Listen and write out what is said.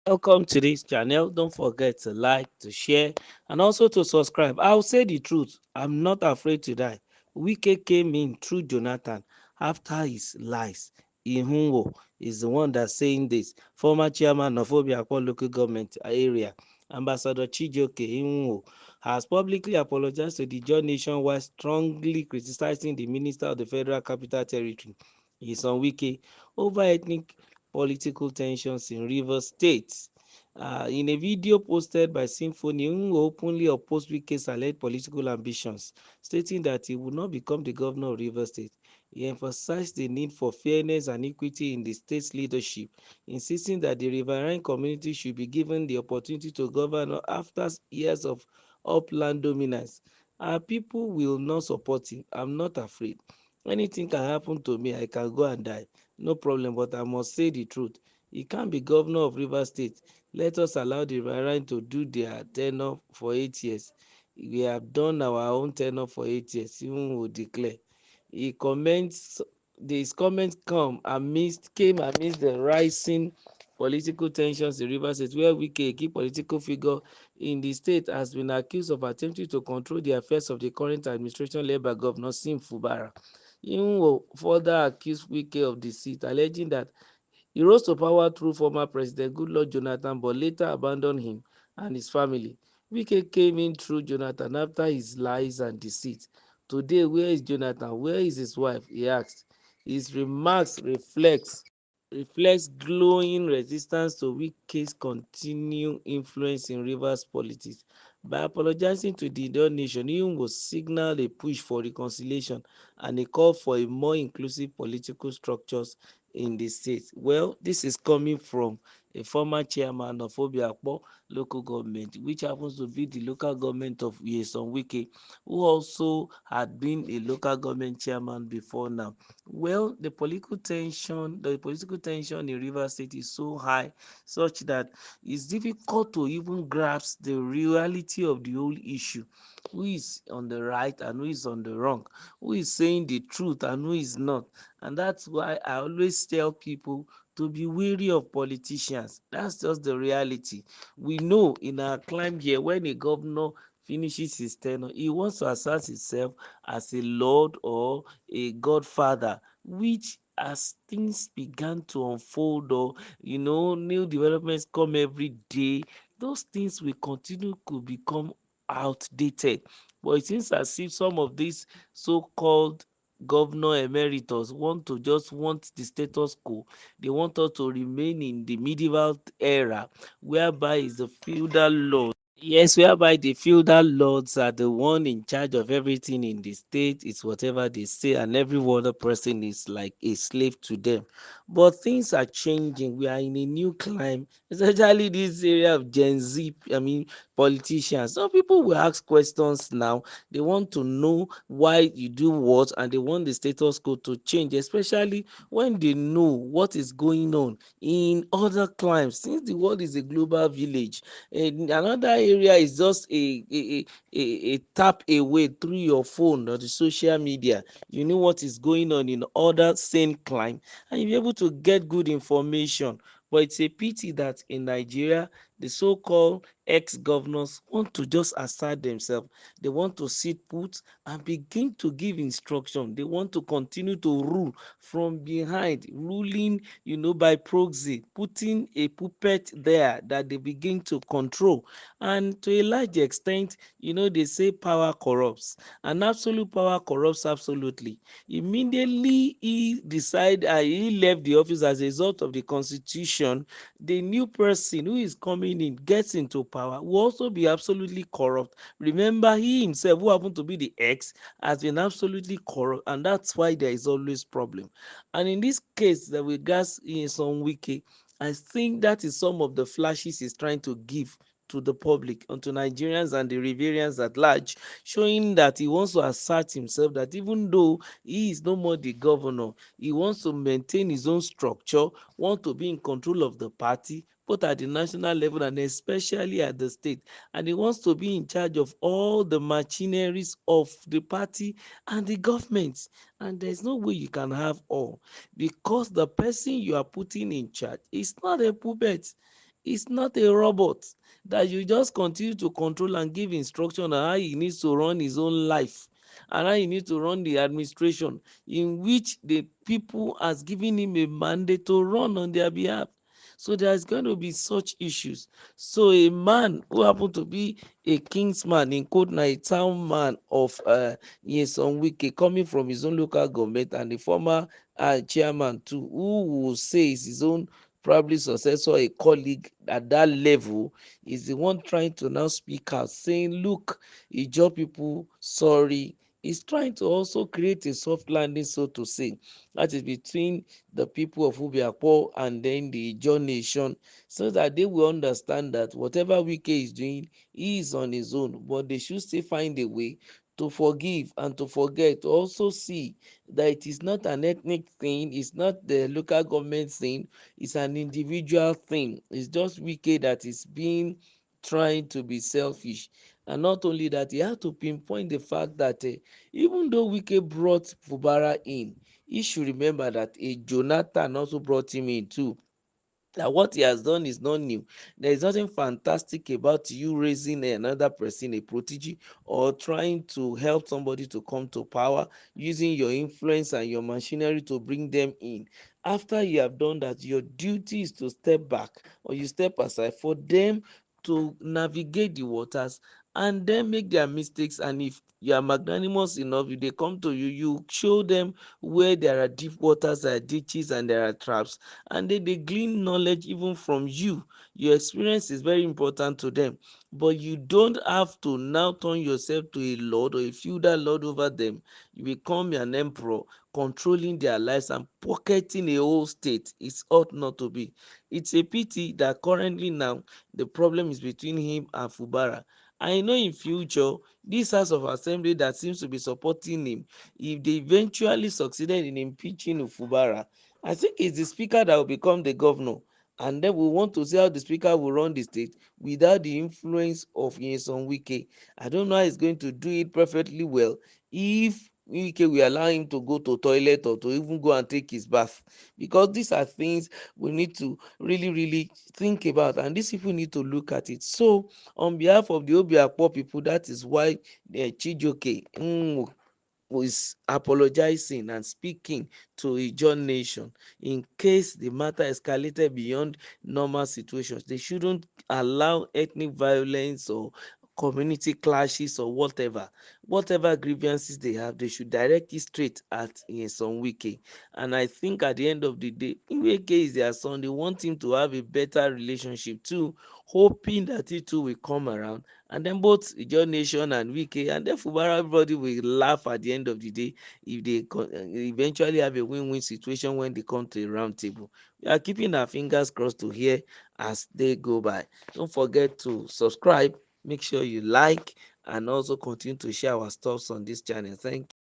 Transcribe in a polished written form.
Welcome to this channel. Don't forget to like, to share, and also to subscribe. I'll say the truth. I'm not afraid to die. Wike came in through Jonathan after his lies. Ihunwo is the one that's saying this. Former chairman of Obiakpor local government area, Ambassador Chijioke Ihunwo, has publicly apologized to the Ijaw nation while strongly criticizing the minister of the Federal Capital Territory, Nyesom Wike, over ethnic political tensions in Rivers State. In a video posted by Symphony, Ngo openly opposed Wike's alleged political ambitions, stating that he would not become the governor of Rivers State. He emphasized the need for fairness and equity in the state's leadership, insisting that the riverine community should be given the opportunity to govern after years of upland dominance. Our people will not support him. I'm not afraid. Anything can happen to me. I can go and die. No problem, but I must say the truth. He can't be governor of Rivers State. Let us allow the Riverains to do their tenure for 8 years. We have done our own tenure for 8 years, even will declare. He comments, his comments came amidst the rising political tensions in Rivers State, where Wike, a key political figure in the state, has been accused of attempting to control the affairs of the current administration led by Governor Sim Fubara. He will further accuse Wike of deceit, alleging that he rose to power through former President Goodluck Jonathan but later abandoned him and his family. Wike came in through Jonathan after his lies and deceit. Today, where is Jonathan? Where is his wife? He asked. His remarks reflects glowing resistance to Wike's continued influence in Rivers politics. By apologizing to the Ijaw nation, he was signal a push for reconciliation and a call for a more inclusive political structures in the state. Well, this is coming from a former chairman of Obiakpor local government, which happens to be the local government of Nyesom Wike, who also had been a local government chairman before now. Well, the political tension in Rivers State is so high, such that it's difficult to even grasp the reality of the whole issue. Who is on the right and who is on the wrong? Who is saying the truth and who is not? And that's why I always tell people to be wary of politicians. That's just the reality. We know in our climb here, when a governor finishes his tenure, he wants to assert himself as a lord or a godfather, which as things began to unfold, or new developments come every day, those things will continue to become outdated. But it seems as if some of these so-called governor emeritus want the status quo. They want us to remain in the medieval era, whereby is the feudal law. Yes, whereby the feudal lords are the one in charge of everything in the state. It's whatever they say, and every other person is like a slave to them. But things are changing. We are in a new climb, especially this area of Gen Z. I mean, politicians. Some people will ask questions now. They want to know why you do what, and they want the status quo to change, especially when they know what is going on in other climes. Since the world is a global village, another area is just a tap away through your phone or the social media. You know what is going on in other same climb, and you'll be able to get good information. But it's a pity that in Nigeria, the so-called ex-governors want to just assert themselves. They want to sit put and begin to give instruction. They want to continue to rule from behind, ruling, by proxy, putting a puppet there that they begin to control. And to a large extent, they say power corrupts, and absolute power corrupts absolutely. Immediately he left the office as a result of the constitution, the new person who is coming in gets into power will also be absolutely corrupt. Remember, he himself, who happened to be the ex, has been absolutely corrupt, and that's why there is always problem. And in this case that we got in some wiki, I think that is some of the flashes he's trying to give to the public and to Nigerians and the Riverians at large, showing that he wants to assert himself, that even though he is no more the governor, he wants to maintain his own structure, want to be in control of the party, both at the national level and especially at the state. And he wants to be in charge of all the machineries of the party and the government. And there's no way you can have all, because the person you are putting in charge is not a puppet. Is not a robot that you just continue to control and give instruction on how he needs to run his own life and how he needs to run the administration in which the people has given him a mandate to run on their behalf. So there's going to be such issues. So a man who happened to be a kingsman, in quote, na a town man of Nyesom Wike, coming from his own local government, and the former chairman too, who will say is his own probably successor, a colleague at that level, is the one trying to now speak out, saying, look, Ijaw people, sorry. He's trying to also create a soft landing, so to say, that is between the people of Ubiakpo and then the Ijaw nation, so that they will understand that whatever Wike is doing, he is on his own, but they should still find a way to forgive and to forget, to also see that it is not an ethnic thing, it's not the local government thing, it's an individual thing. It's just Wike that is being trying to be selfish. And not only that, he had to pinpoint the fact that even though Wike brought Fubara in, he should remember that a Jonathan also brought him in too, that what he has done is not new. There is nothing fantastic about you raising another person, a protege, or trying to help somebody to come to power using your influence and your machinery to bring them in. After you have done that, your duty is to step back or you step aside for them to navigate the waters and then make their mistakes. And if you are magnanimous enough, if they come to you, you show them where there are deep waters, there are ditches, and there are traps, and they glean knowledge even from you. Your experience is very important to them, but you don't have to now turn yourself to a lord or a feudal lord over them. You become an emperor, controlling their lives and pocketing a whole state. It ought not to be. It's a pity that currently now the problem is between him and Fubara. I know in future this House of Assembly that seems to be supporting him, if they eventually succeeded in impeaching Fubara, I think it's the speaker that will become the governor. And then we want to see how the speaker will run the state without the influence of Nyesom Wike. I don't know how he's going to do it perfectly well if Wike will allow him to go to toilet or to even go and take his bath. Because these are things we need to really think about, and these people need to look at it. So on behalf of the Obiakpo people, that is why Chijoke is apologizing and speaking to a John nation in case the matter escalated beyond normal situations. They shouldn't allow ethnic violence or community clashes or whatever grievances they have, they should direct it straight at Nyesom Wike. And I think at the end of the day, Wike is their son, they want him to have a better relationship too, hoping that it too will come around, and then both Ijaw nation and Wike and then Fubara, everybody will laugh at the end of the day if they eventually have a win-win situation when they come to a round table. We are keeping our fingers crossed to hear as they go by. Don't forget to subscribe, make sure you like, and also continue to share our stuffs on this channel. Thank you.